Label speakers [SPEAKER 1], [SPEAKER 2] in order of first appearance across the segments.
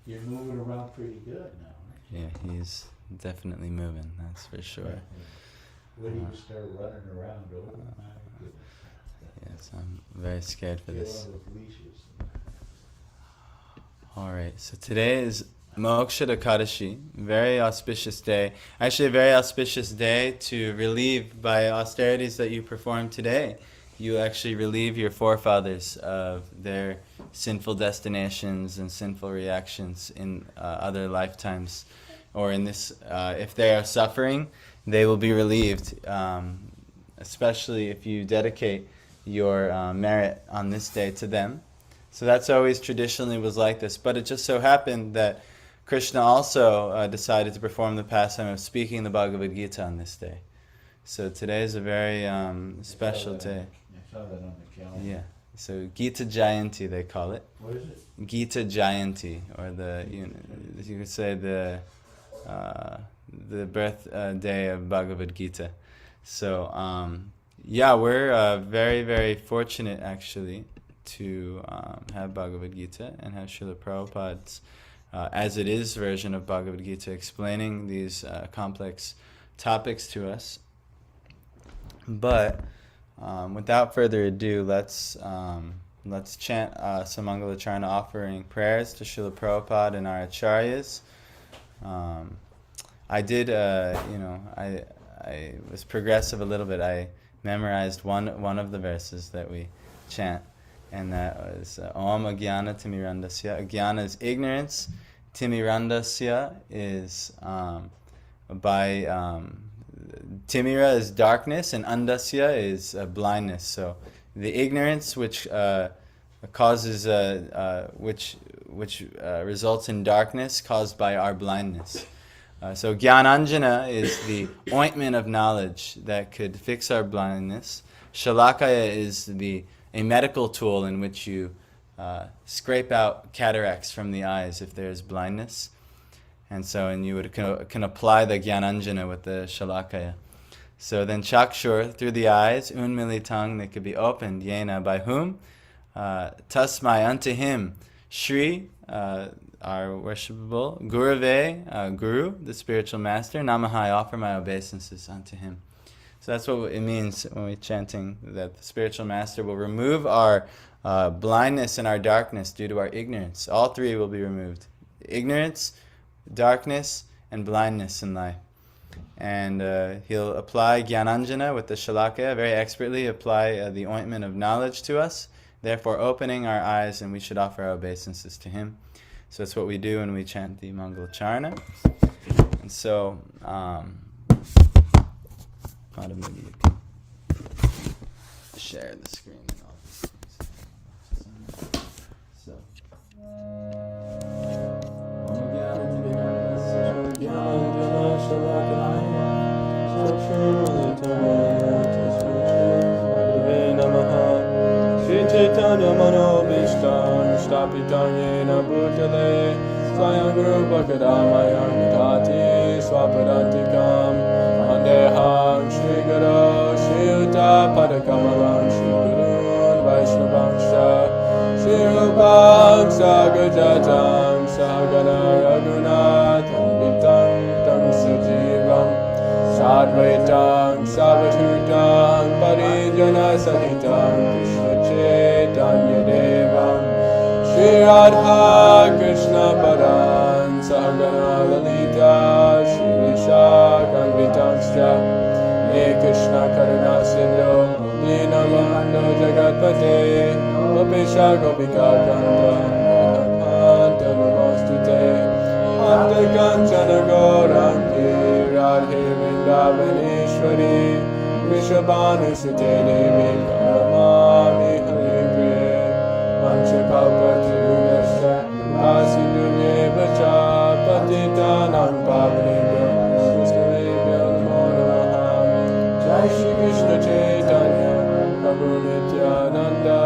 [SPEAKER 1] You're moving around pretty good now.
[SPEAKER 2] Yeah, he's definitely moving, that's for sure.
[SPEAKER 1] When you start running around, oh my goodness.
[SPEAKER 2] Yes, I'm very scared for this. Alright, so today is Moksha Ekadashi, very auspicious day. Actually a very auspicious day to relieve, by austerities that you perform today, you actually relieve your forefathers of their sinful destinations and sinful reactions in other lifetimes. Or in this, if they are suffering, they will be relieved, especially if you dedicate your merit on this day to them. So that's always traditionally was like this. But it just so happened that Krishna also decided to perform the pastime of speaking the Bhagavad Gita on this day. So today is a very special day.
[SPEAKER 1] I saw that on the calendar.
[SPEAKER 2] Yeah. So Gita Jayanti they call it.
[SPEAKER 1] What is it?
[SPEAKER 2] Gita Jayanti, or you could say the birthday of Bhagavad Gita. So yeah, we're very, very fortunate actually to have Bhagavad Gita and have Srila Prabhupada's as it is version of Bhagavad Gita explaining these complex topics to us. But without further ado, let's chant Samangala Charana offering prayers to Srila Prabhupada and our acharyas. I did, I was progressive a little bit. I memorized one of the verses that we chant, and that was Om Agyana Timirandasya. Agyana is ignorance. Timirandasya is Timira is darkness, and Andasya is blindness. So the ignorance which causes, which results in darkness caused by our blindness. So Gyananjana is the ointment of knowledge that could fix our blindness. Shalakaya is a medical tool in which you scrape out cataracts from the eyes if there's blindness. And you can apply the Gyananjana with the Shalakaya. So then Chakshur, through the eyes, Unmili tongue, they could be opened. Yena, by whom? Tasmai, unto him. Shri, our worshipable. Gurave, Guru, the spiritual master. Namaha, I offer my obeisances unto him. So that's what it means when we're chanting, that the spiritual master will remove our blindness and our darkness due to our ignorance. All three will be removed. Ignorance, darkness, and blindness in life. And he'll apply Gyananjana with the Shalakaya, very expertly apply the ointment of knowledge to us, therefore opening our eyes, and we should offer our obeisances to him. So that's what we do when we chant the Mangala Charana. And so, Madam, maybe you can share the screen and all these things. So.
[SPEAKER 3] Chaitanya Mano Bhishtam Shtapitam Yena Bhutale Swayam Guru Bhakadamayam Tati Swapadantikam Andeham Shri Guru Shri Uta Padakamalam Shri Gurun Vaishnavangsha Shri Rupam Sagajatam Sagana Raghunatham Vitam Tam Sajivam Sadvaitam Savatutam Parijana Sahitam Krishna Chaitanya Devam Shri Radha Krishna Padan Sahagana Lalita Shri Vishakam He Krishna Karuna Sindhu Dina Mando Jagatpate Gopesha Gopika Kanta Radha Namostute Anta Kanchana Gaurangi Radhe Vrindavaneshwari Vrishabhanu Sute Devi Karamami Hari Priye Vanchakalpatarubhyascha Vasindhuvyeva Patitanam Pavanebhyo Vaishnavebhyo Namo Namaha Jai Shri Krishna Chaitanya Prabhu Nityananda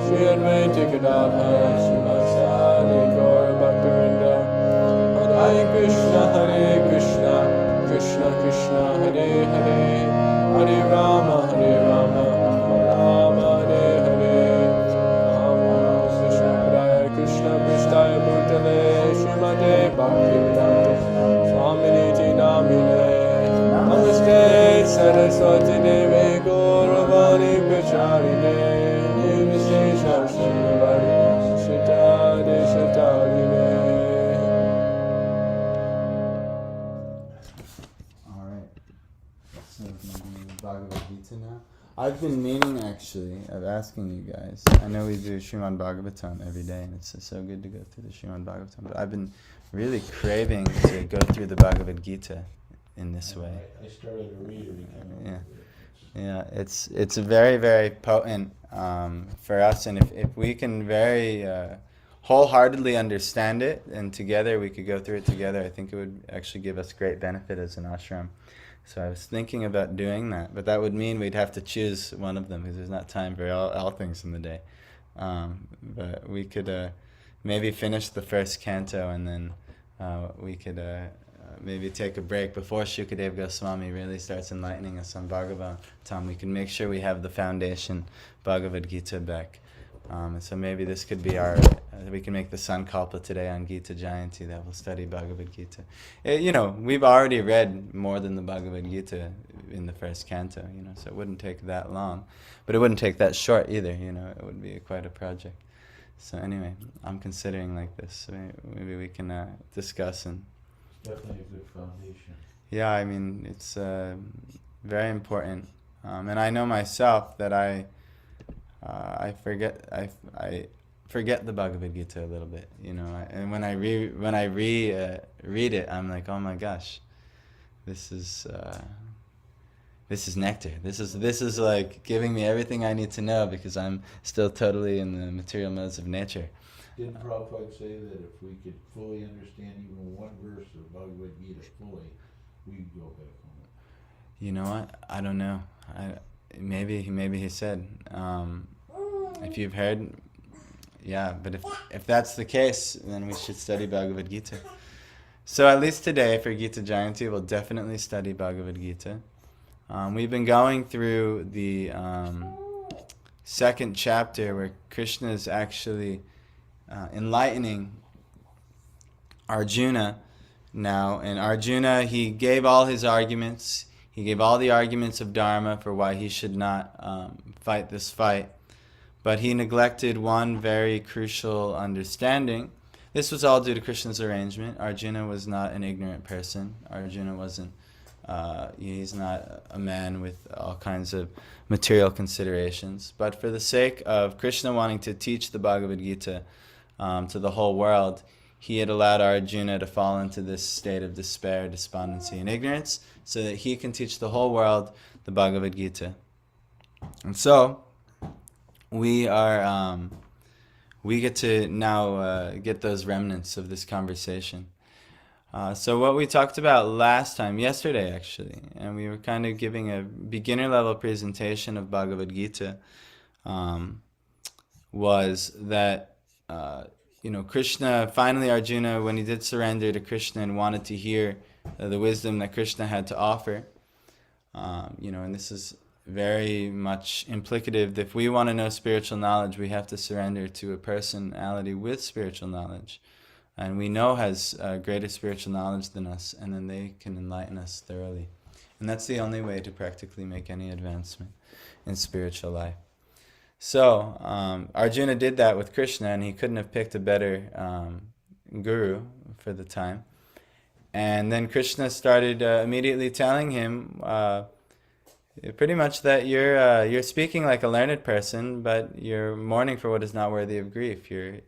[SPEAKER 3] Shri Advaita Gadadhara Srivasadi Gaura Bhaktivinoda Hare Krishna Krishna Krishna Hare Hare Hare Rama Rama Rama Hare Hare Namo Krishna Prasthaya Bhutale Shri
[SPEAKER 2] I've been meaning actually of asking you guys. I know we do Srimad Bhagavatam every day, and it's so good to go through the Srimad Bhagavatam. But I've been really craving to go through the Bhagavad Gita in this way.
[SPEAKER 1] I started to read it again.
[SPEAKER 2] Yeah, it's very, very potent for us, and if we can very wholeheartedly understand it, and together we could go through it together, I think it would actually give us great benefit as an ashram. So I was thinking about doing that, but that would mean we'd have to choose one of them because there's not time for all things in the day. But we could maybe finish the first canto, and then we could maybe take a break before Shukadeva Goswami really starts enlightening us on Bhagavatam. We can make sure we have the foundation Bhagavad Gita back. So maybe this could be we can make the Sankalpa today on Gita Jayanti that we'll study Bhagavad Gita. We've already read more than the Bhagavad Gita in the first canto, so it wouldn't take that long. But it wouldn't take that short either, it would be quite a project. So anyway, I'm considering like this. So maybe we can discuss and...
[SPEAKER 1] Definitely a good foundation.
[SPEAKER 2] Yeah, I mean, it's very important. And I know myself that I forget the Bhagavad Gita a little bit, and when I read it, I'm like, oh my gosh, this is nectar. This is like giving me everything I need to know because I'm still totally in the material modes of nature.
[SPEAKER 1] Didn't Prabhupada say that if we could fully understand even one verse of Bhagavad Gita fully, we'd go back home?
[SPEAKER 2] You know what? I don't know. Maybe he said. If you've heard, yeah. But if that's the case, then we should study Bhagavad Gita. So at least today for Gita Jayanti, we'll definitely study Bhagavad Gita. We've been going through the second chapter where Krishna is actually enlightening Arjuna now. And Arjuna, he gave all his arguments. He gave all the arguments of Dharma for why he should not fight this fight. But he neglected one very crucial understanding. This was all due to Krishna's arrangement. Arjuna was not an ignorant person. Arjuna wasn't, he's not a man with all kinds of material considerations. But for the sake of Krishna wanting to teach the Bhagavad Gita to the whole world, he had allowed Arjuna to fall into this state of despair, despondency, and ignorance so that he can teach the whole world the Bhagavad Gita. And so, we get to now get those remnants of this conversation. So what we talked about yesterday actually, and we were kind of giving a beginner level presentation of Bhagavad Gita, was that Krishna, finally Arjuna, when he did surrender to Krishna and wanted to hear the wisdom that Krishna had to offer, and this is very much implicative. If we want to know spiritual knowledge, we have to surrender to a personality with spiritual knowledge, and we know has greater spiritual knowledge than us, and then they can enlighten us thoroughly. And that's the only way to practically make any advancement in spiritual life. So Arjuna did that with Krishna, and he couldn't have picked a better guru for the time. And then Krishna started immediately telling him pretty much that you're speaking like a learned person, but you're mourning for what is not worthy of grief. You're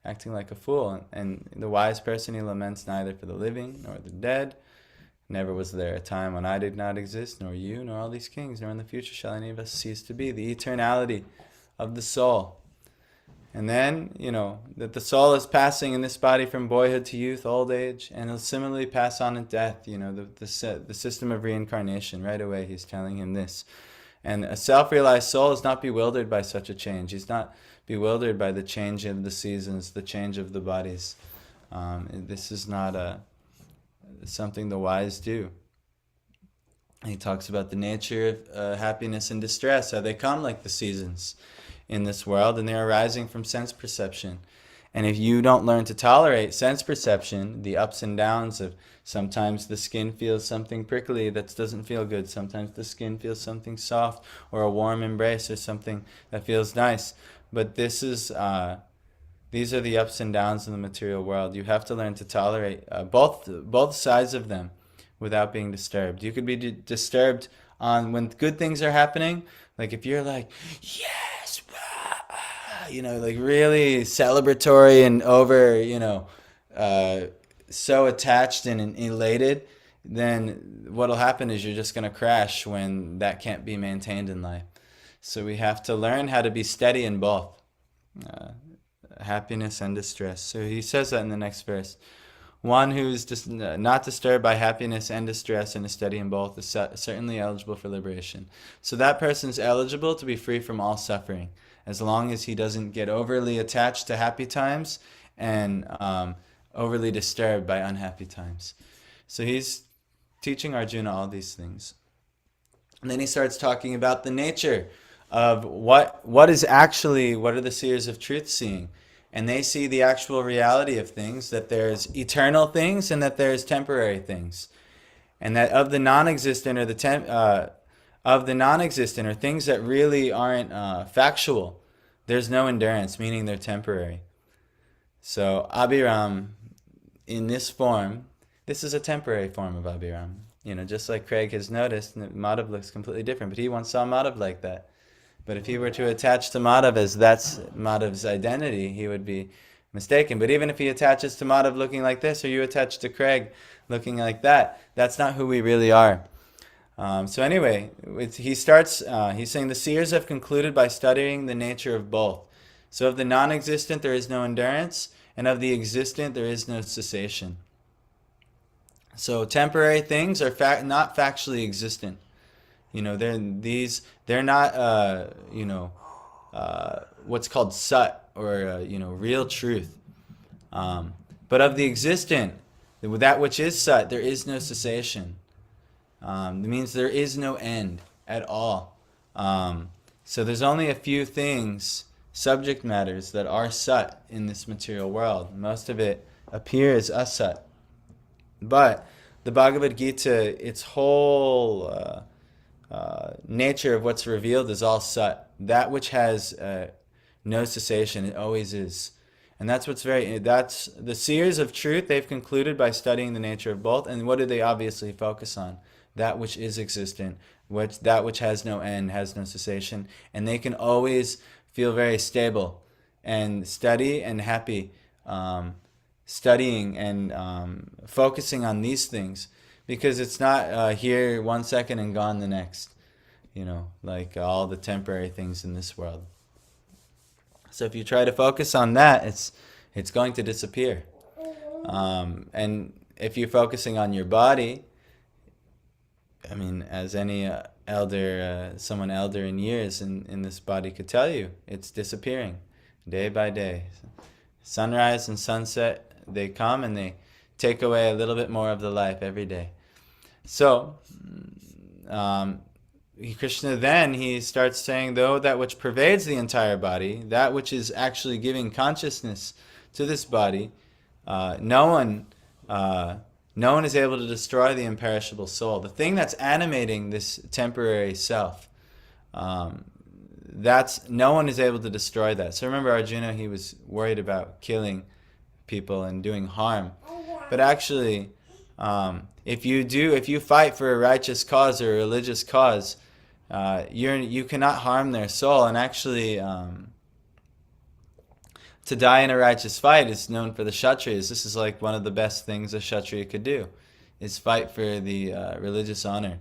[SPEAKER 2] acting like a fool. And the wise person, he laments neither for the living nor the dead. Never was there a time when I did not exist, nor you, nor all these kings, nor in the future shall any of us cease to be. The eternality of the soul. And then, that the soul is passing in this body from boyhood to youth, old age, and it'll similarly pass on in death. The system of reincarnation. Right away, he's telling him this. And a self-realized soul is not bewildered by such a change. He's not bewildered by the change of the seasons, the change of the bodies. This is not something the wise do. He talks about the nature of happiness and distress, how they come like the seasons in this world, and they're arising from sense perception. And if you don't learn to tolerate sense perception, the ups and downs of sometimes the skin feels something prickly that doesn't feel good, sometimes the skin feels something soft, or a warm embrace or something that feels nice. But these are the ups and downs in the material world. You have to learn to tolerate both sides of them without being disturbed. You could be disturbed on when good things are happening, Like if you're like, yes, like really celebratory and over, so attached and elated, then what'll happen is you're just going to crash when that can't be maintained in life. So we have to learn how to be steady in both happiness and distress. So he says that in the next verse. One who's just not disturbed by happiness and distress and is steady in both is certainly eligible for liberation. So that person's eligible to be free from all suffering, as long as he doesn't get overly attached to happy times and overly disturbed by unhappy times. So he's teaching Arjuna all these things. And then he starts talking about the nature of what are the seers of truth seeing. And they see the actual reality of things, that there's eternal things and that there's temporary things. And that of the non-existent or things that really aren't factual, there's no endurance, meaning they're temporary. So Abhiram, in this form, this is a temporary form of Abhiram. Just like Craig has noticed, Madhav looks completely different, but he once saw Madhav like that. But if he were to attach to Madhav as that's Madhav's identity, he would be mistaken. But even if he attaches to Madhav looking like this, or you attach to Craig looking like that, that's not who we really are. So anyway, he's saying the seers have concluded by studying the nature of both. So of the non-existent there is no endurance, and of the existent there is no cessation. So temporary things are not factually existent. They're not what's called sat, or real truth. But of the existent, that which is sat, there is no cessation. It means there is no end at all. So there's only a few things, subject matters, that are sat in this material world. Most of it appears asat. But the Bhagavad Gita, its whole nature of what's revealed is all sat. That which has no cessation, it always is. And that's that's the seers of truth. They've concluded by studying the nature of both. And what do they obviously focus on? That which is existent, that which has no end, has no cessation. And they can always feel very stable and steady and happy, studying and focusing on these things, because it's not here 1 second and gone the next, like all the temporary things in this world. So if you try to focus on that, it's going to disappear. And if you're focusing on your body, as any someone elder in years in this body could tell you, it's disappearing day by day. Sunrise and sunset, they come and they take away a little bit more of the life every day. So, Krishna then, he starts saying, though that which pervades the entire body, that which is actually giving consciousness to this body, no one is able to destroy the imperishable soul. The thing that's animating this temporary self, no one is able to destroy that. So remember Arjuna, he was worried about killing people and doing harm. But actually, if you fight for a righteous cause or a religious cause, you cannot harm their soul. And actually, to die in a righteous fight is known for the Kshatriyas. This is like one of the best things a Kshatriya could do, is fight for the religious honor.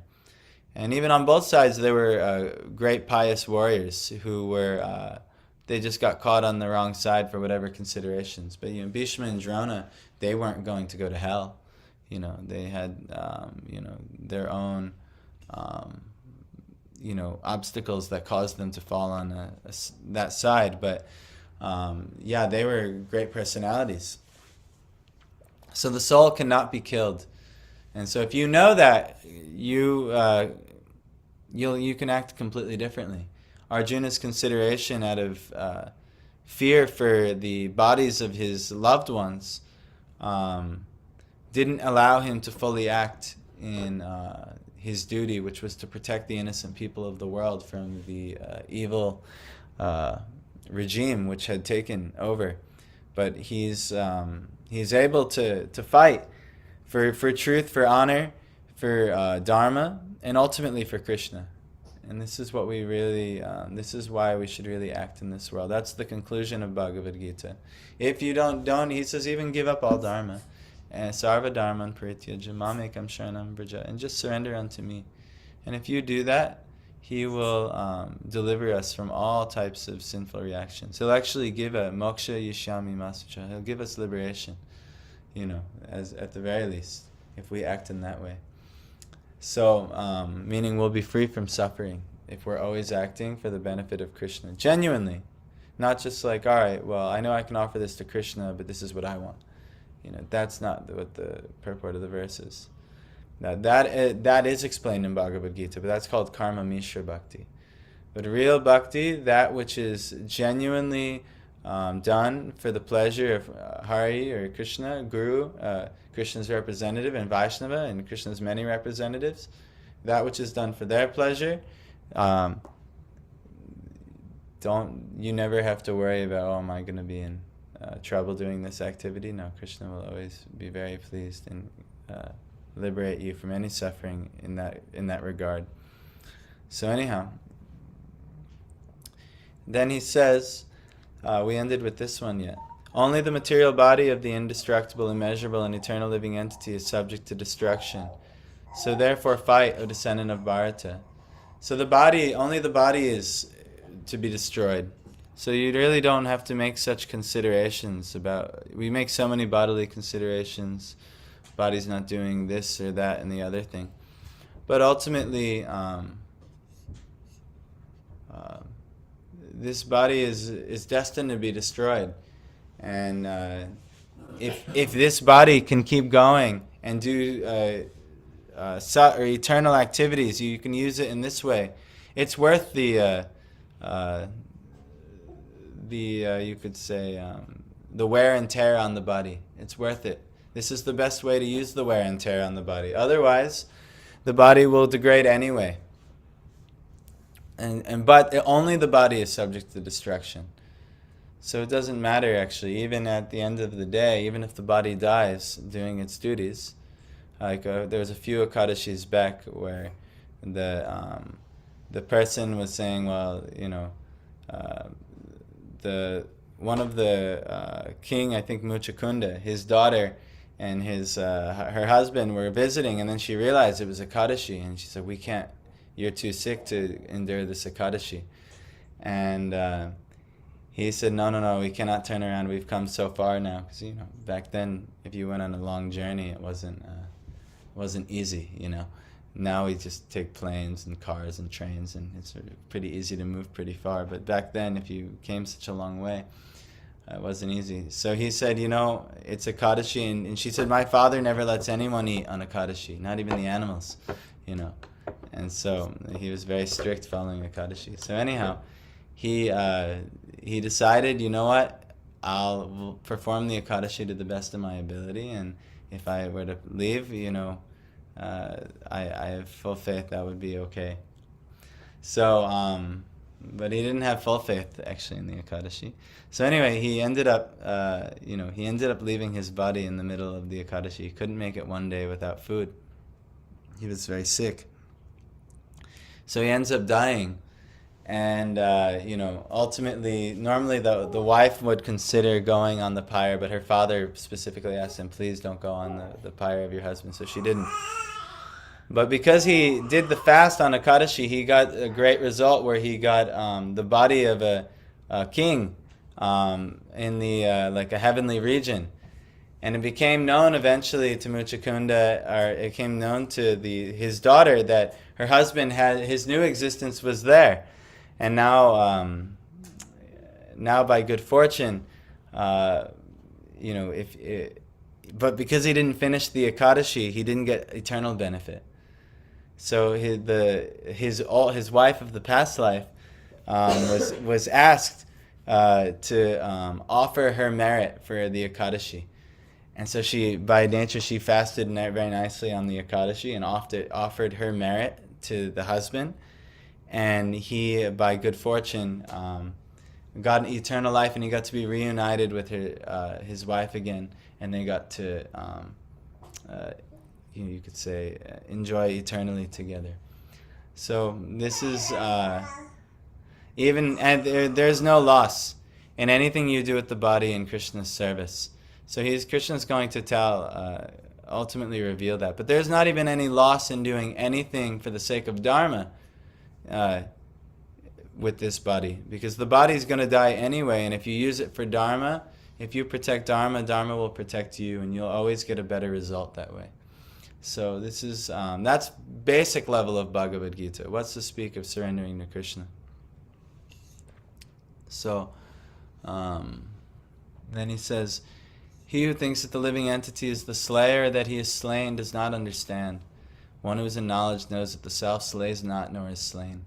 [SPEAKER 2] And even on both sides, there were great pious warriors who were, they just got caught on the wrong side for whatever considerations. But Bhishma and Drona, they weren't going to go to hell. They had, their own, obstacles that caused them to fall on that side. But they were great personalities. So the soul cannot be killed. And so if you know that, you can act completely differently. Arjuna's consideration out of fear for the bodies of his loved ones didn't allow him to fully act in his duty, which was to protect the innocent people of the world from the evil regime which had taken over. But he's able to fight for truth, for honor, for dharma, and ultimately for Krishna. And this is what we really, this is why we should really act in this world. That's the conclusion of Bhagavad Gita. If you don't, he says, even give up all dharma. And sarva dharman parityaja mamekam sharanam vraja, and just surrender unto me. And if you do that, he will deliver us from all types of sinful reactions. He'll actually give a moksha yishyami masucha. He'll give us liberation, as at the very least, if we act in that way. So, meaning we'll be free from suffering if we're always acting for the benefit of Krishna. Genuinely. Not just like, all right, well, I know I can offer this to Krishna, but this is what I want. That's not what the purport of the verse is. That is explained in Bhagavad Gita, but that's called karma mishra bhakti. But real bhakti, that which is genuinely done for the pleasure of Hari or Krishna, Guru, Krishna's representative, and Vaishnava, and Krishna's many representatives, that which is done for their pleasure, you never have to worry about, am I going to be in trouble doing this activity? No, Krishna will always be very pleased and liberate you from any suffering in that regard. So anyhow, then he says, we ended with this one yet. Only the material body of the indestructible, immeasurable, and eternal living entity is subject to destruction. So therefore fight, O descendant of Bharata. So only the body is to be destroyed. So you really don't have to make such considerations we make so many bodily considerations, body's not doing this or that and the other thing. But ultimately, this body is destined to be destroyed. And if this body can keep going and do eternal activities, you can use it in this way. It's worth the you could say the wear and tear on the body. It's worth it. This is the best way to use the wear and tear on the body. Otherwise, the body will degrade anyway. But only the body is subject to destruction. So it doesn't matter actually, even at the end of the day, even if the body dies doing its duties. Like there was a few Ekadashis back where the person was saying, well, one of the king, I think Muchakunda, his daughter and her husband were visiting, and then she realized it was Ekadashi, and she said, we can't, you're too sick to endure this Ekadashi. And he said, no, we cannot turn around. We've come so far now. Because, back then, if you went on a long journey, it wasn't easy, Now we just take planes and cars and trains, and it's pretty easy to move pretty far. But back then, if you came such a long way, it wasn't easy. So he said, it's Ekadashi. And she said, my father never lets anyone eat on Ekadashi, not even the animals, And so he was very strict following Ekadashi. So anyhow, he decided, I'll perform the Ekadashi to the best of my ability, and if I were to leave, I have full faith that would be okay. So, but he didn't have full faith actually in the Ekadashi. So anyway, he ended up leaving his body in the middle of the Ekadashi. He couldn't make it one day without food. He was very sick. So he ends up dying. And, ultimately, normally the wife would consider going on the pyre, but her father specifically asked him, please don't go on the pyre of your husband, so she didn't. But because he did the fast on Ekadashi, he got a great result where he got the body of a king in the like a heavenly region. And it became known eventually to Muchakunda, or it came known to his daughter, that her husband his new existence was there. And now by good fortune, but because he didn't finish the Ekadashi, he didn't get eternal benefit. So his wife of the past life was asked to offer her merit for the Ekadashi, and so by nature she fasted very nicely on the Ekadashi and offered her merit to the husband. And he, by good fortune, got an eternal life, and he got to be reunited with his wife again, and they got to, you could say, enjoy eternally together. So this is there's no loss in anything you do with the body in Krishna's service. So Krishna's going to ultimately reveal that. But there's not even any loss in doing anything for the sake of Dharma with this body, because the body's going to die anyway, and if you use it for Dharma, if you protect Dharma, Dharma will protect you, and you'll always get a better result that way. So this is that's basic level of Bhagavad Gita. What's to speak of surrendering to Krishna? So then he says, he who thinks that the living entity is the slayer, that he is slain, does not understand. One who is in knowledge knows that the self slays not, nor is slain.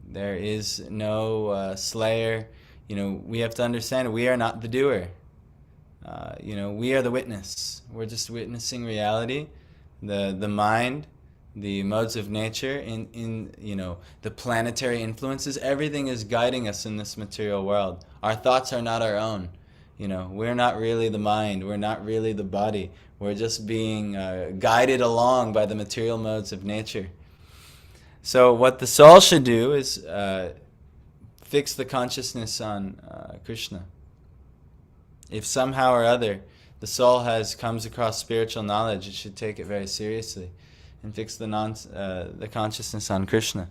[SPEAKER 2] There is no slayer. We have to understand we are not the doer. We are the witness. We're just witnessing reality, the mind, the modes of nature, in the planetary influences. Everything is guiding us in this material world. Our thoughts are not our own. We're not really the mind. We're not really the body. We're just being guided along by the material modes of nature. So what the soul should do is fix the consciousness on Krishna. If somehow or other the soul comes across spiritual knowledge, it should take it very seriously and fix the consciousness on Krishna.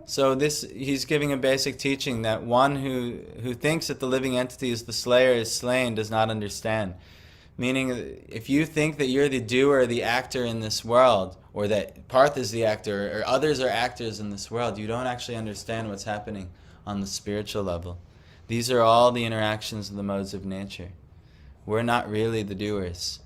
[SPEAKER 2] So he's giving a basic teaching that one who thinks that the living entity is the slayer is slain does not understand. Meaning, if you think that you're the doer or the actor in this world, or that Parth is the actor, or others are actors in this world, you don't actually understand what's happening on the spiritual level. These are all the interactions of the modes of nature. We're not really the doers.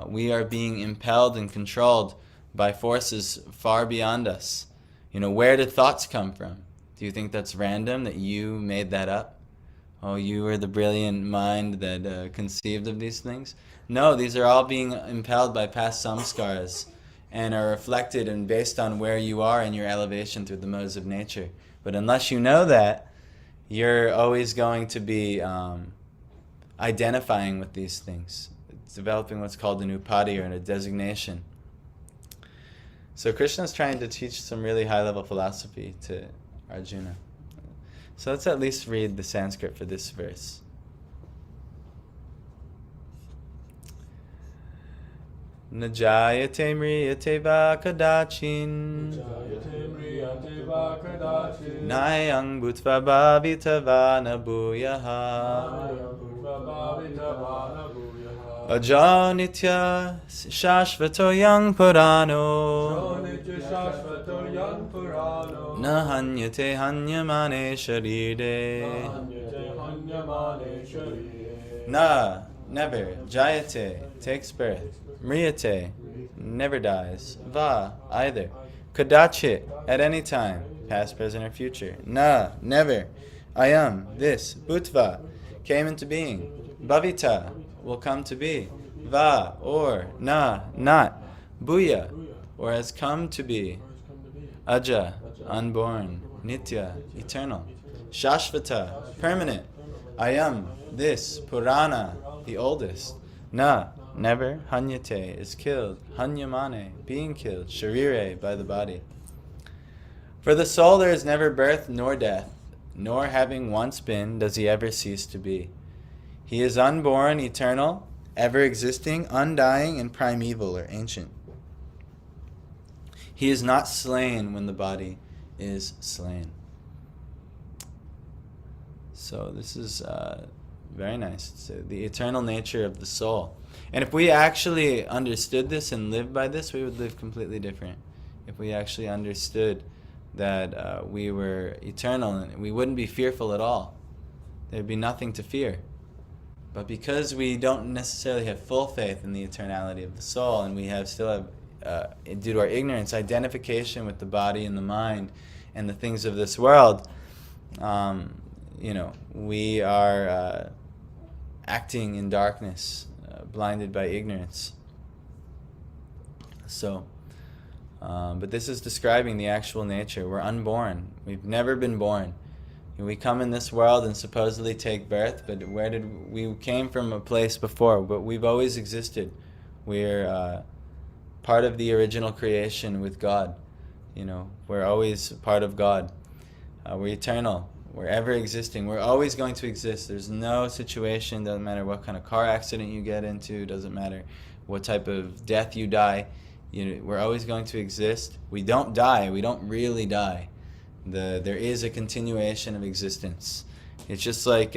[SPEAKER 2] We are being impelled and controlled by forces far beyond us. Where did thoughts come from? Do you think that's random, that you made that up? Oh, you were the brilliant mind that conceived of these things? No, these are all being impelled by past samskaras and are reflected and based on where you are in your elevation through the modes of nature. But unless you know that, you're always going to be identifying with these things. It's developing what's called an upadi, or a designation. So Krishna is trying to teach some really high-level philosophy to Arjuna. So let's at least read the Sanskrit for this verse. Najayate mriyate va kadachin Nayang bhutva bhavita va nabhuyaha Ajanitya shashvato yang purano Na hanyate hanyamane sharire Na, never, jayate, takes birth, mriyate, never dies, va, either, kadachit, at any time, past, present, or future, na, never, ayam, this, bhutva, came into being, bhavita, will come to be, va, or, na, not, bhuya, or has come to be, aja, unborn, nitya, eternal, shashvata, permanent, ayam, this, purana, the oldest, na, never, hanyate, is killed, hanyamane, being killed, sharire, by the body. For the soul there is never birth nor death, nor having once been does he ever cease to be. He is unborn, eternal, ever existing, undying, and primeval, or ancient. He is not slain when the body is slain. So this is very nice. It's the eternal nature of the soul. And if we actually understood this and lived by this, we would live completely different. If we actually understood that we were eternal, and we wouldn't be fearful at all. There'd be nothing to fear. But because we don't necessarily have full faith in the eternality of the soul, and we still have, due to our ignorance, identification with the body and the mind and the things of this world, we are acting in darkness, blinded by ignorance. So, but this is describing the actual nature. We're unborn. We've never been born. We come in this world and supposedly take birth, but we came from a place before, but we've always existed. We're part of the original creation with God. We're always part of God. We're eternal. We're ever existing. We're always going to exist. There's no situation, doesn't matter what kind of car accident you get into, doesn't matter what type of death you die, we're always going to exist. We don't die. We don't really die. There is a continuation of existence. It's just like,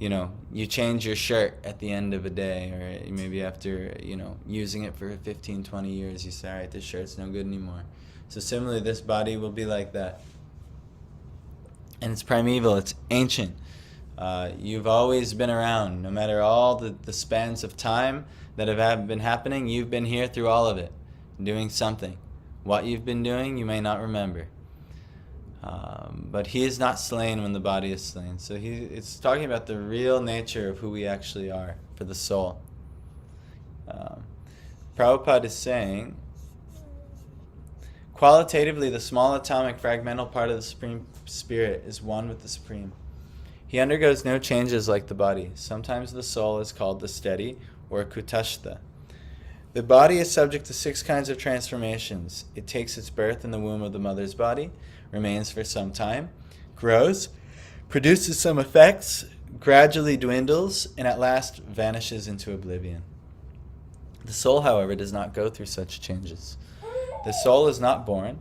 [SPEAKER 2] you change your shirt at the end of a day, or maybe after, using it for 15, 20 years, you say, all right, this shirt's no good anymore. So similarly, this body will be like that. And it's primeval, it's ancient. You've always been around. No matter all the spans of time that have been happening, you've been here through all of it, doing something. What you've been doing, you may not remember. But he is not slain when the body is slain. So it's talking about the real nature of who we actually are for the soul. Prabhupada is saying, qualitatively, the small atomic fragmental part of the Supreme Spirit is one with the Supreme. He undergoes no changes like the body. Sometimes the soul is called the steady or kutashta. The body is subject to 6 kinds of transformations. It takes its birth in the womb of the mother's body, remains for some time, grows, produces some effects, gradually dwindles, and at last vanishes into oblivion. The soul, however, does not go through such changes. The soul is not born,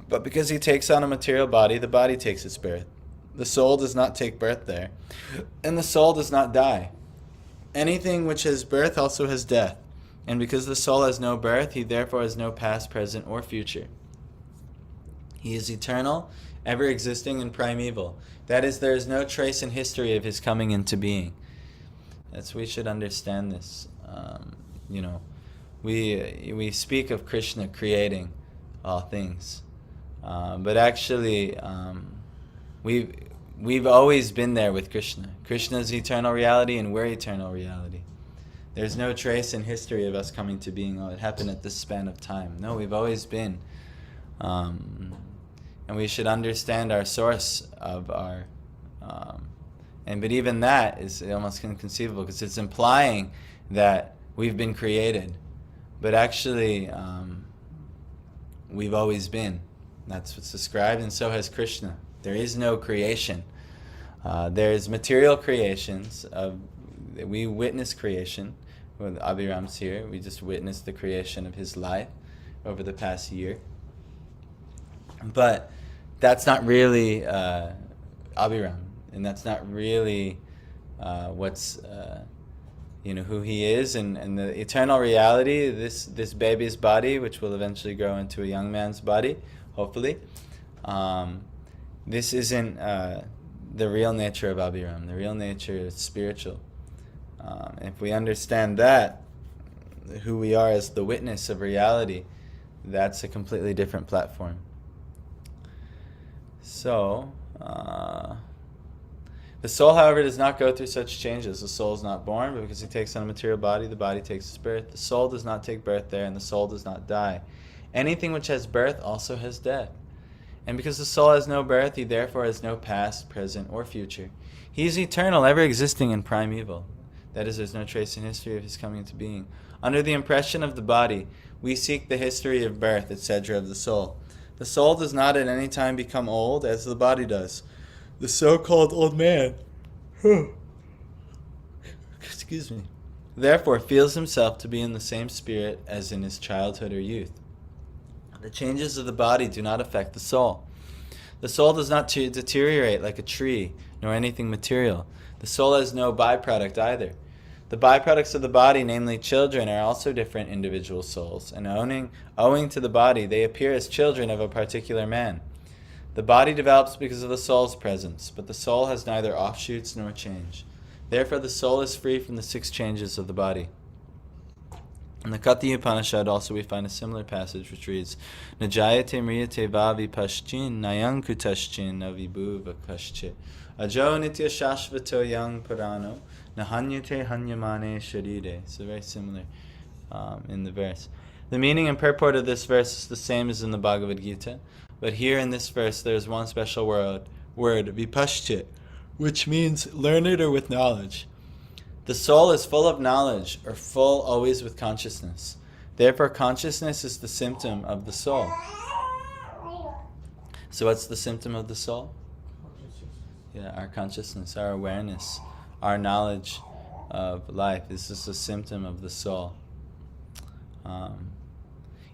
[SPEAKER 2] but because he takes on a material body, the body takes its birth. The soul does not take birth there, and the soul does not die. Anything which has birth also has death, and because the soul has no birth, he therefore has no past, present, or future. He is eternal, ever existing, and primeval. That is, there is no trace in history of his coming into being. We should understand this. We speak of Krishna creating all things, but actually we've always been there with Krishna. Krishna is eternal reality, and we're eternal reality. There's no trace in history of us coming to being. Oh, it happened at this span of time. No, we've always been, and we should understand our source of our. But even that is almost inconceivable because it's implying that we've been created. But actually, we've always been. That's what's described, and so has Krishna. There is no creation. There's material creations. We witness creation. When Abhiram's here, we just witnessed the creation of his life over the past year. But that's not really Abhiram, and that's not really what's... who he is, and the eternal reality, this baby's body, which will eventually grow into a young man's body, hopefully. This isn't the real nature of Abhiram. The real nature is spiritual. If we understand that, who we are as the witness of reality, that's a completely different platform. So, the soul, however, does not go through such changes. The soul is not born, but because he takes on a material body, the body takes its birth. The soul does not take birth there, and the soul does not die. Anything which has birth also has death. And because the soul has no birth, he therefore has no past, present, or future. He is eternal, ever existing, and primeval. That is, there's no trace in history of his coming into being. Under the impression of the body, we seek the history of birth, etc., of the soul. The soul does not at any time become old, as the body does. The so-called old man, excuse me, therefore feels himself to be in the same spirit as in his childhood or youth. The changes of the body do not affect the soul. The soul does not deteriorate like a tree, nor anything material. The soul has no byproduct either. The byproducts of the body, namely children, are also different individual souls, and owing to the body, they appear as children of a particular man. The body develops because of the soul's presence, but the soul has neither offshoots nor change. Therefore, the soul is free from the 6 changes of the body. In the Kati Upanishad also we find a similar passage which reads, Najayate mriyate vavi paschin nayang kutaschin avibu vakaschit ajo nitya shashvato yang purano nahanyate hanyamane sharire. So very similar in the verse. The meaning and purport of this verse is the same as in the Bhagavad Gita, but here in this verse there is one special word vipashchit, which means learned or with knowledge. The soul is full of knowledge, or full always with consciousness. Therefore, consciousness is the symptom of the soul. So what's the symptom of the soul? Yeah, our consciousness, our awareness, our knowledge of life. This is the symptom of the soul.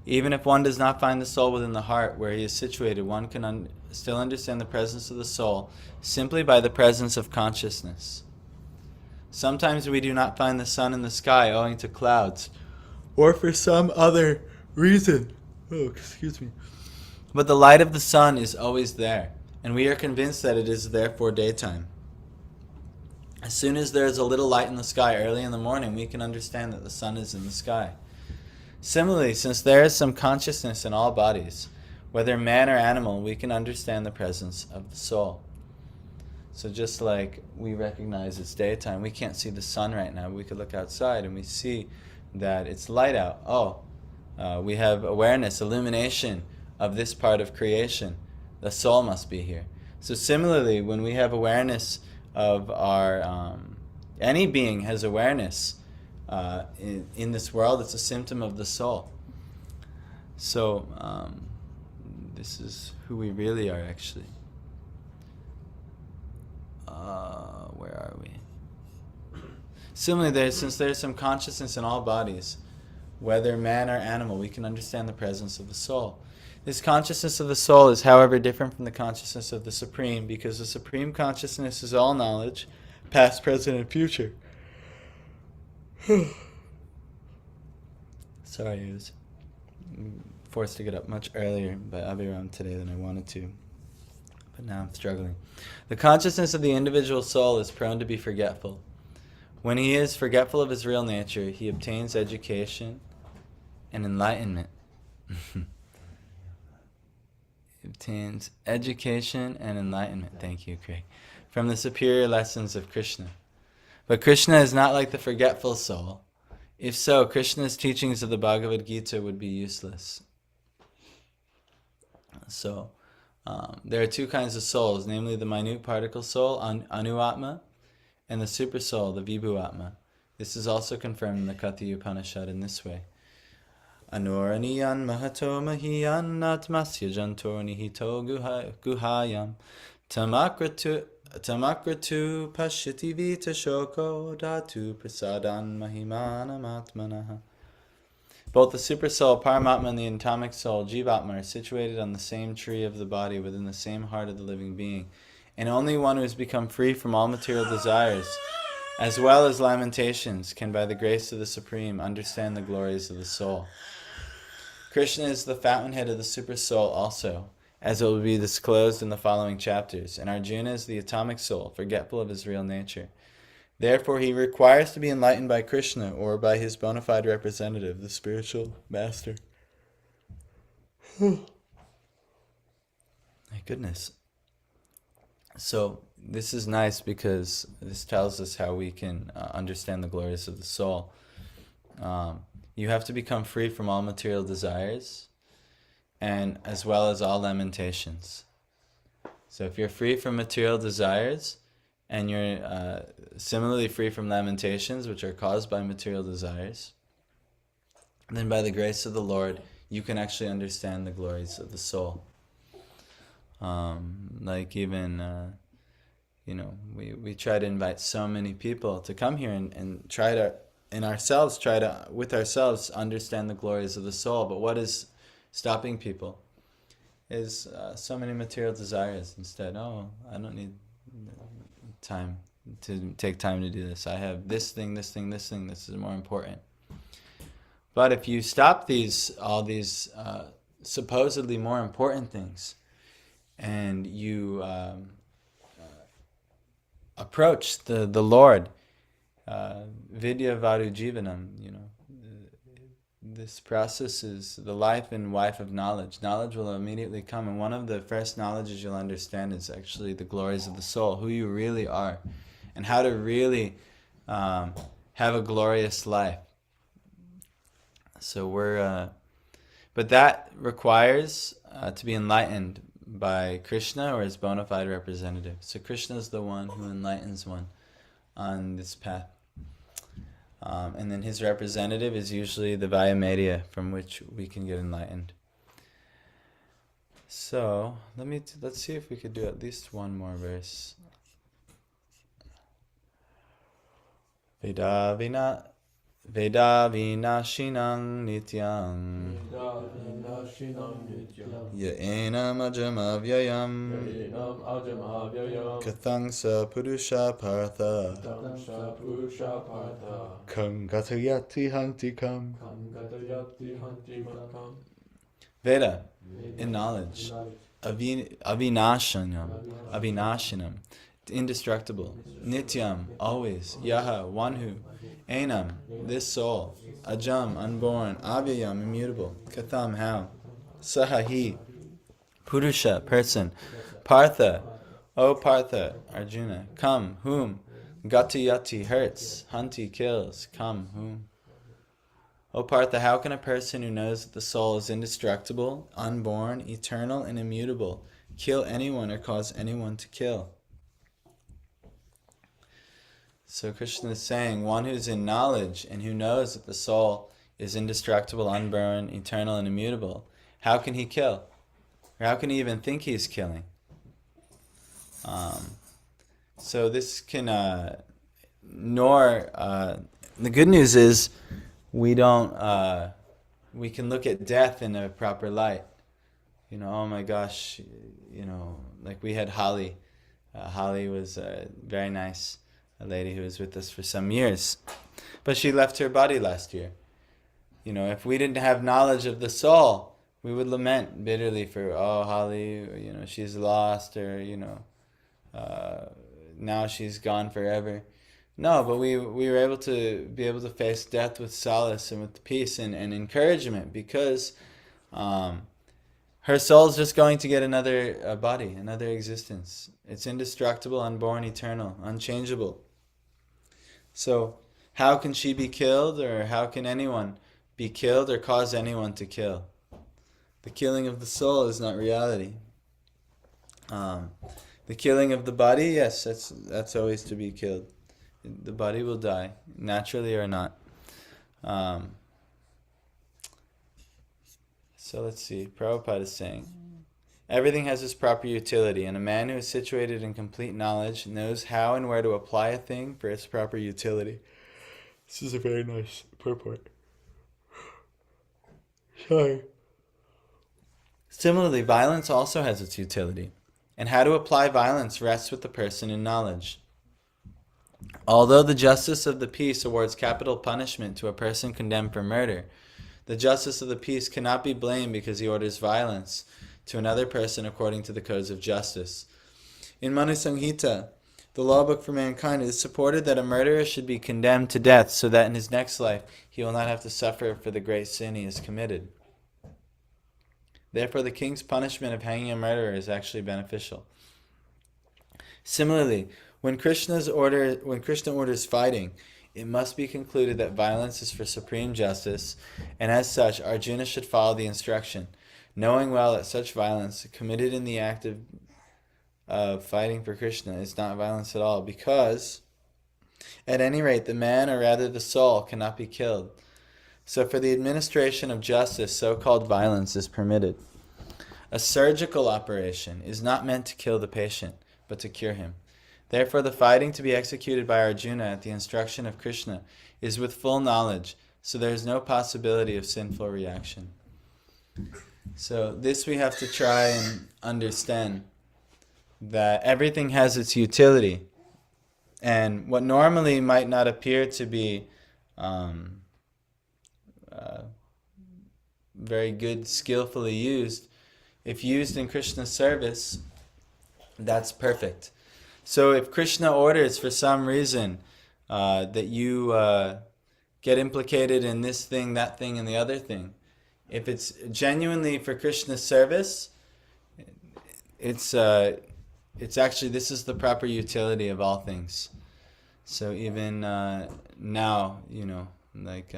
[SPEAKER 2] Even if one does not find the soul within the heart where he is situated, one can still understand the presence of the soul simply by the presence of consciousness. Sometimes we do not find the sun in the sky owing to clouds or for some other reason. Oh, excuse me. But the light of the sun is always there, and we are convinced that it is therefore daytime. As soon as there is a little light in the sky early in the morning, we can understand that the sun is in the sky. Similarly, since there is some consciousness in all bodies, whether man or animal, we can understand the presence of the soul. So just like we recognize it's daytime, we can't see the sun right now, but we could look outside and we see that it's light out. We have awareness, illumination of this part of creation. The soul must be here. So similarly, when we have awareness of our, any being has awareness in this world, it's a symptom of the soul. So this is who we really are, actually. Where are we? Similarly, since there is some consciousness in all bodies, whether man or animal, we can understand the presence of the soul. This consciousness of the soul is, however, different from the consciousness of the Supreme, because the Supreme Consciousness is all knowledge, past, present, and future. Sorry, I was forced to get up much earlier by Abhiram today than I wanted to. But now I'm struggling. The consciousness of the individual soul is prone to be forgetful. When he is forgetful of his real nature, he obtains education and enlightenment. He obtains education and enlightenment, thank you, Craig, from the superior lessons of Krishna. But Krishna is not like the forgetful soul. If so, Krishna's teachings of the Bhagavad Gita would be useless. So, there are two kinds of souls, namely the minute particle soul, Anu-Atma, and the super soul, the Vibhu-Atma. This is also confirmed in the Katha Upanishad in this way. Anoraniyan mahato mahiyan atmasya jantor nihito guhayam tamakratu pashyati vita shoko dhatu prasadan mahimanam atmanaha. Both the super soul, Paramatma, and the atomic soul, Jivatma, are situated on the same tree of the body within the same heart of the living being. And only one who has become free from all material desires, as well as lamentations, can by the grace of the Supreme understand the glories of the soul. Krishna is the fountainhead of the super soul also, as it will be disclosed in the following chapters, and Arjuna is the atomic soul, forgetful of his real nature. Therefore, he requires to be enlightened by Krishna or by his bona fide representative, the spiritual master. My goodness. So, this is nice because this tells us how we can understand the glories of the soul. You have to become free from all material desires, and as well as all lamentations. So if you're free from material desires, and you're similarly free from lamentations, which are caused by material desires, then by the grace of the Lord, you can actually understand the glories of the soul. Like even, we try to invite so many people to come here and try to, with ourselves, understand the glories of the soul. But what is stopping people is so many material desires. Instead, I don't need time to take time to do this. I have this thing, this is more important. But if you stop all these supposedly more important things, and you approach the Lord, Vidya Varu Jivanam, this process is the life and wife of knowledge. Knowledge will immediately come, and one of the first knowledges you'll understand is actually the glories of the soul, who you really are, and how to really have a glorious life. So but that requires to be enlightened by Krishna or his bona fide representative. So Krishna is the one who enlightens one on this path. And then his representative is usually the Vaya Media, from which we can get enlightened. So let's see if we could do at least one more verse. Veda vinashinang nityang ya enam ajamavyayam kathang sa purusha partha kang gatayati hantikam. Veda, in knowledge, avinashanam, indestructible, nityam, always, yaha, one who, enam, this soul, ajam, unborn, avyayam, immutable, katham, how, saha, he, purusha, person, partha, O Partha, Arjuna, come, whom, gatayati, hurts, hanti, kills, come, whom. O Partha, how can a person who knows that the soul is indestructible, unborn, eternal, and immutable kill anyone or cause anyone to kill? So Krishna is saying, one who's in knowledge and who knows that the soul is indestructible, unborn, eternal, and immutable, how can he kill? Or how can he even think he's killing? So this can, the good news is, we don't, we can look at death in a proper light. Oh my gosh, like we had Holly. Holly was very nice, a lady who was with us for some years. But she left her body last year. If we didn't have knowledge of the soul, we would lament bitterly for, oh, Holly, she's lost, or, now she's gone forever. No, but we were able to face death with solace and with peace and encouragement, because her soul's just going to get another body, another existence. It's indestructible, unborn, eternal, unchangeable. So how can she be killed, or how can anyone be killed or cause anyone to kill? The killing of the soul is not reality. The killing of the body, yes, that's always to be killed. The body will die, naturally or not. So let's see. Prabhupada is saying, everything has its proper utility, and a man who is situated in complete knowledge knows how and where to apply a thing for its proper utility. This is a very nice purport. Sorry. Similarly, violence also has its utility, and how to apply violence rests with the person in knowledge. Although the justice of the peace awards capital punishment to a person condemned for murder, the justice of the peace cannot be blamed because he orders violence to another person according to the codes of justice. In Manu Samhita, the law book for mankind, it is supported that a murderer should be condemned to death so that in his next life he will not have to suffer for the great sin he has committed. Therefore, the king's punishment of hanging a murderer is actually beneficial. Similarly, when Krishna orders fighting, it must be concluded that violence is for supreme justice, and as such, Arjuna should follow the instruction, knowing well that such violence committed in the act of fighting for Krishna is not violence at all, because, at any rate, the man, or rather the soul, cannot be killed. So for the administration of justice, so-called violence is permitted. A surgical operation is not meant to kill the patient, but to cure him. Therefore, the fighting to be executed by Arjuna at the instruction of Krishna is with full knowledge, so there is no possibility of sinful reaction. So this we have to try and understand, that everything has its utility. And what normally might not appear to be very good, skillfully used, if used in Krishna's service, that's perfect. So if Krishna orders for some reason that you get implicated in this thing, that thing, and the other thing, if it's genuinely for Krishna's service, it's actually, this is the proper utility of all things. So even now, like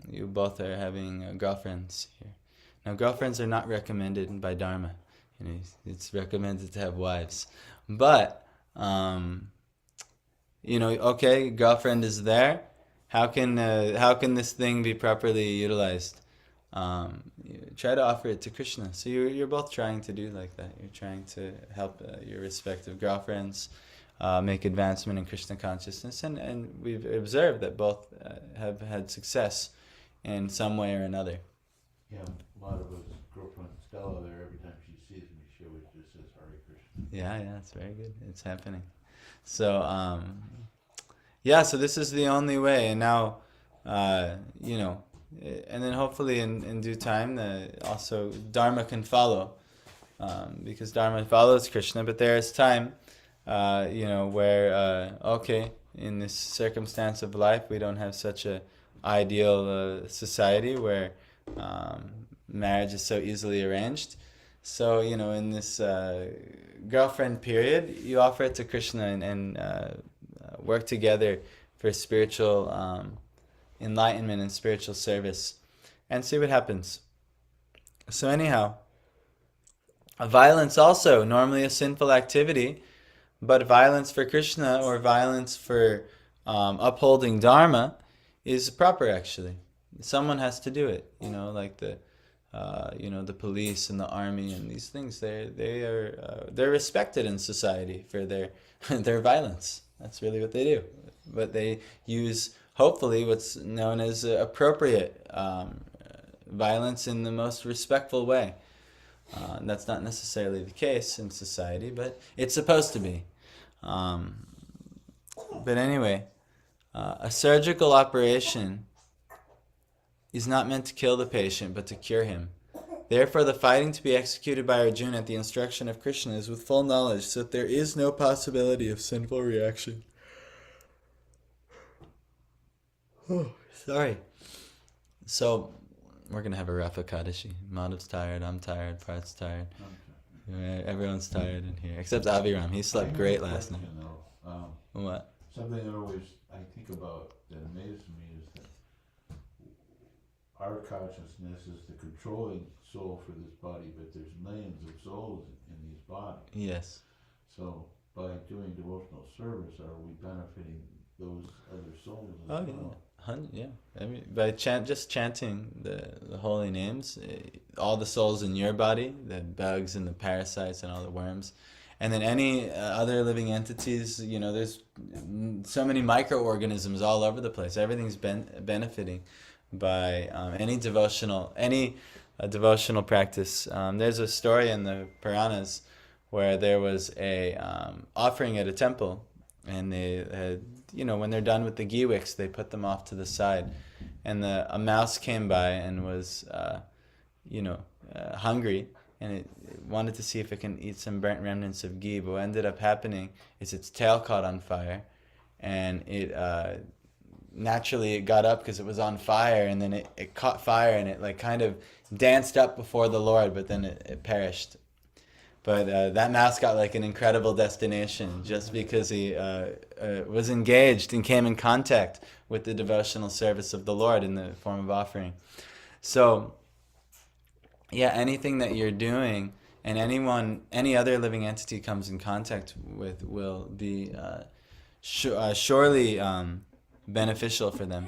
[SPEAKER 2] you both are having girlfriends here. Now, girlfriends are not recommended by Dharma. It's recommended to have wives. But, okay, girlfriend is there, how can this thing be properly utilized? Try to offer it to Krishna. So you're both trying to do like that. You're trying to help your respective girlfriends make advancement in Krishna consciousness, and we've observed that both have had success in some way or another.
[SPEAKER 1] Yeah, a lot of us, girlfriend Stella there, every time she sees me, she always just says Hare Krishna.
[SPEAKER 2] Yeah, it's very good. It's happening. So, so this is the only way. And now, and then hopefully in due time, also Dharma can follow, because Dharma follows Krishna. But there is time, where, in this circumstance of life, we don't have such a ideal society where marriage is so easily arranged. So, in this girlfriend period, you offer it to Krishna and work together for spiritual enlightenment and spiritual service, and see what happens. So anyhow, violence also, normally a sinful activity, but violence for Krishna or violence for upholding Dharma is proper, actually. Someone has to do it, like the police and the army and these things. They're respected in society for their their violence. That's really what they do. But they use, hopefully, what's known as appropriate violence in the most respectful way. That's not necessarily the case in society, but it's supposed to be. But anyway, a surgical operation is not meant to kill the patient, but to cure him. Therefore, the fighting to be executed by Arjuna at the instruction of Krishna is with full knowledge, so that there is no possibility of sinful reaction. Oh, sorry. So, we're going to have a rough Ekadashi. Madhav's tired, I'm tired, Part's tired. Everyone's tired in here, except Aviram. He slept great last night. What?
[SPEAKER 1] Something that always I think about that amazes me is that our consciousness is the controlling soul for this body, but there's millions of souls in these bodies.
[SPEAKER 2] Yes.
[SPEAKER 1] So by doing devotional service, are we benefiting those other souls as well?
[SPEAKER 2] Yeah. I mean, by just chanting the holy names, all the souls in your body, the bugs and the parasites and all the worms, and then any other living entities, there's so many microorganisms all over the place. Everything's benefiting by any devotional practice. There's a story in the Puranas where there was a offering at a temple, and they had, when they're done with the ghee wicks, they put them off to the side, and a mouse came by and was hungry, and it wanted to see if it can eat some burnt remnants of ghee. But what ended up happening is its tail caught on fire, and it naturally it got up because it was on fire, and then it caught fire, and it kind of danced up before the Lord, but then it perished. But that mouse got an incredible destination just because he was engaged and came in contact with the devotional service of the Lord in the form of offering. So, yeah, anything that you're doing and any other living entity comes in contact with will be surely beneficial for them.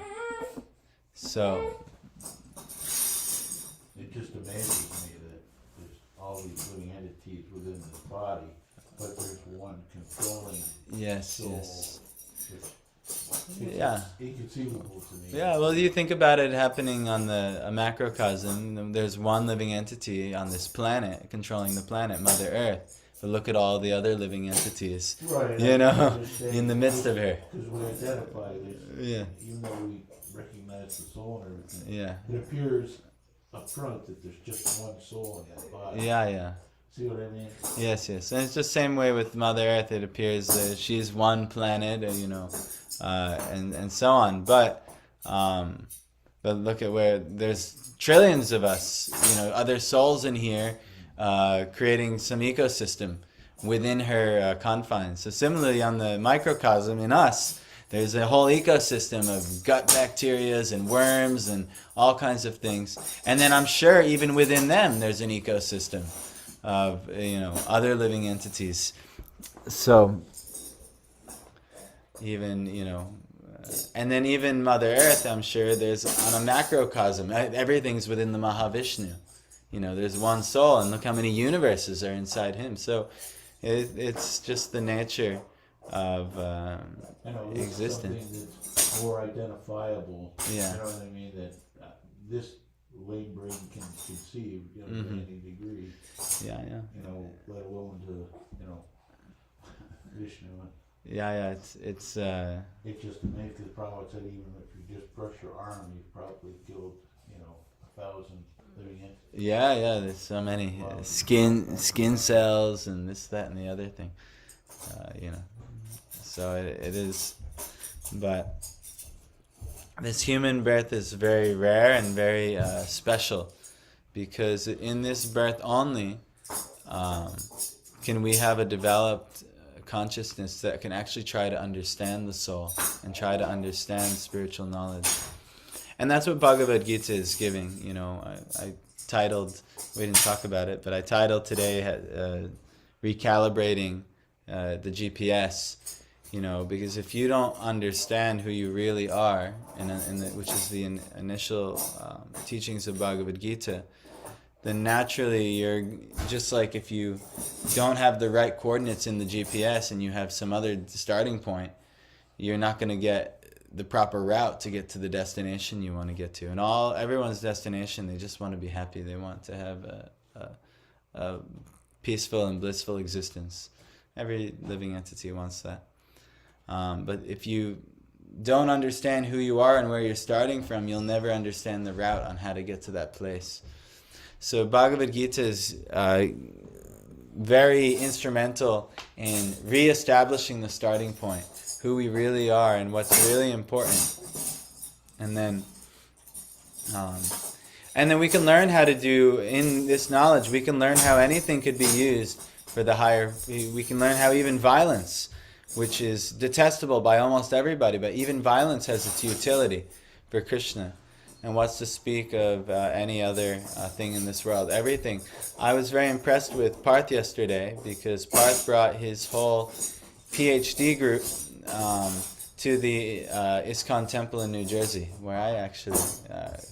[SPEAKER 2] So
[SPEAKER 1] it just amazes me that there's all these living entities within this body, but there's one controlling soul. It's inconceivable to me.
[SPEAKER 2] Yeah, well, you think about it happening on a macrocosm. There's one living entity on this planet controlling the planet, Mother Earth. But look at all the other living entities,
[SPEAKER 1] right,
[SPEAKER 2] in the midst of her.
[SPEAKER 1] Because we identify this, even though we recognize the soul and everything, it appears up front that there's just one soul in that body.
[SPEAKER 2] Yeah.
[SPEAKER 1] See what I mean?
[SPEAKER 2] Yes. And it's just the same way with Mother Earth. It appears that she's one planet, and so on. But look at where there's trillions of us, other souls in here, creating some ecosystem within her confines. So similarly on the microcosm in us, there's a whole ecosystem of gut bacterias and worms and all kinds of things. And then I'm sure even within them there's an ecosystem of other living entities. So even And then even Mother Earth, I'm sure, there's on a macrocosm. Everything's within the Mahavishnu. There's one soul, and look how many universes are inside him. So it's just the nature of existence.
[SPEAKER 1] Something that's more identifiable.
[SPEAKER 2] Yeah.
[SPEAKER 1] You know what I mean? That this lame brain can conceive, to any degree.
[SPEAKER 2] Yeah.
[SPEAKER 1] Let alone to, Vishnu.
[SPEAKER 2] Yeah. It's
[SPEAKER 1] It's just amazing, because Prabhupada said even if you just brush your arm, you've probably killed, 1,000 living entities.
[SPEAKER 2] Yeah, there's so many skin cells and this, that, and the other thing. So it is, but this human birth is very rare and very special, because in this birth only can we have a developed consciousness that can actually try to understand the soul and try to understand spiritual knowledge. And that's what Bhagavad Gita is giving. I titled, we didn't talk about it, but I titled today Recalibrating the GPS. Because if you don't understand who you really are, which is the initial teachings of Bhagavad Gita, then naturally you're just like if you don't have the right coordinates in the GPS and you have some other starting point, you're not going to get the proper route to get to the destination you want to get to. And everyone's destination, they just want to be happy. They want to have a peaceful and blissful existence. Every living entity wants that. But if you don't understand who you are and where you're starting from, you'll never understand the route on how to get to that place. So Bhagavad Gita is very instrumental in re-establishing the starting point, who we really are and what's really important. And then we can learn how to do, in this knowledge, we can learn how anything could be used for the higher. We can learn how even violence, which is detestable by almost everybody, but even violence has its utility for Krishna. And what's to speak of any other thing in this world? Everything. I was very impressed with Parth yesterday, because Parth brought his whole PhD group to the ISKCON temple in New Jersey, where I actually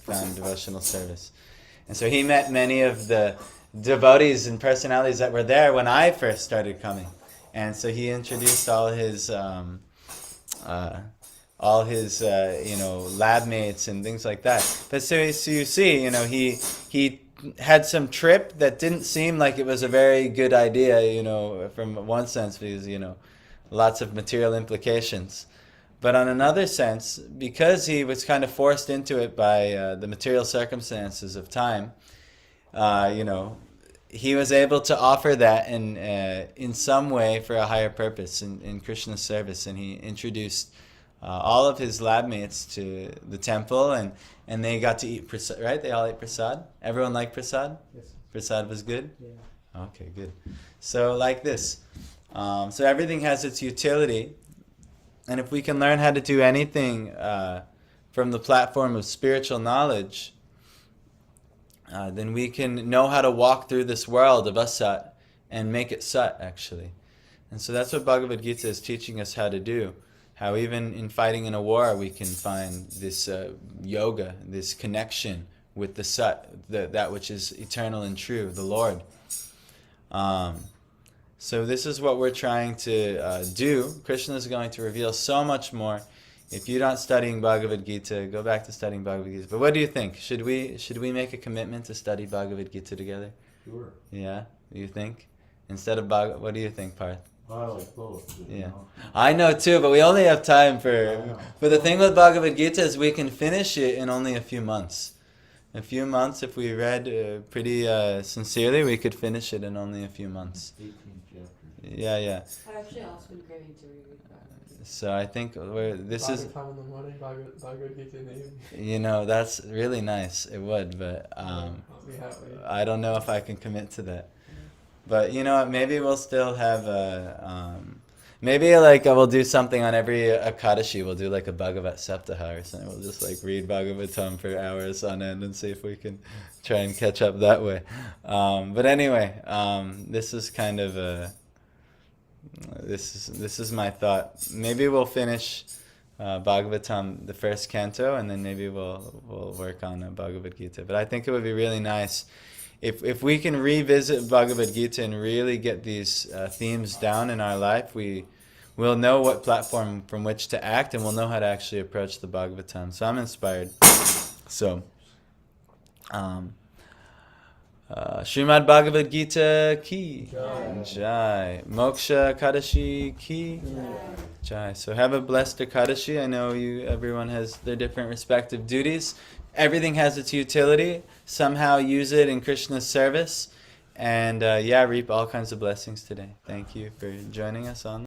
[SPEAKER 2] found devotional service. And so he met many of the devotees and personalities that were there when I first started coming. And so he introduced all his lab mates and things like that. But so you see, he had some trip that didn't seem like it was a very good idea, from one sense, because, lots of material implications. But on another sense, because he was kind of forced into it by the material circumstances of time, he was able to offer that in some way for a higher purpose in Krishna's service. And he introduced all of his lab mates to the temple, and they got to eat prasad, right? They all ate prasad? Everyone liked prasad?
[SPEAKER 3] Yes.
[SPEAKER 2] Prasad was good?
[SPEAKER 3] Yeah.
[SPEAKER 2] Okay, good. So like this. So everything has its utility. And if we can learn how to do anything from the platform of spiritual knowledge, then we can know how to walk through this world of asat and make it sat, actually. And so that's what Bhagavad Gita is teaching us how to do. How even in fighting in a war, we can find this yoga, this connection with the sat, that which is eternal and true, the Lord. So this is what we're trying to do. Krishna is going to reveal so much more. If you're not studying Bhagavad Gita, go back to studying Bhagavad Gita. But what do you think? Should we make a commitment to study Bhagavad Gita together?
[SPEAKER 1] Sure.
[SPEAKER 2] Yeah? You think? Instead of Bhagavad, what do you think, Parth?
[SPEAKER 1] I like both.
[SPEAKER 2] Yeah. I know too, but we only have time for... But the thing with Bhagavad Gita is we can finish it in only a few months. A few months, if we read pretty sincerely, we could finish it in only a few months.
[SPEAKER 1] 18 chapters.
[SPEAKER 2] Yeah.
[SPEAKER 4] I've actually also been craving to reread Bhagavad.
[SPEAKER 2] So I think this is...
[SPEAKER 3] Time in the morning, Bhagavad Gita in the evening.
[SPEAKER 2] That's really nice. It would, but I don't know if I can commit to that. But you know what? Maybe we'll still have maybe I will do something on every Akadashi. We'll do like a Bhagavat Saptaha or something. We'll just read Bhagavatam for hours on end and see if we can try and catch up that way. But anyway, this is kind of this is my thought. Maybe we'll finish Bhagavatam, the first canto, and then maybe we'll work on Bhagavad Gita. But I think it would be really nice if we can revisit Bhagavad Gita and really get these themes down in our life. We'll know what platform from which to act, and we'll know how to actually approach the Bhagavatam. So I'm inspired. So, Srimad Bhagavad Gita ki Jai. Moksha Kadashi ki Jai. So have a blessed Ekadashi. I know everyone has their different respective duties. Everything has its utility. Somehow use it in Krishna's service. And reap all kinds of blessings today. Thank you for joining us on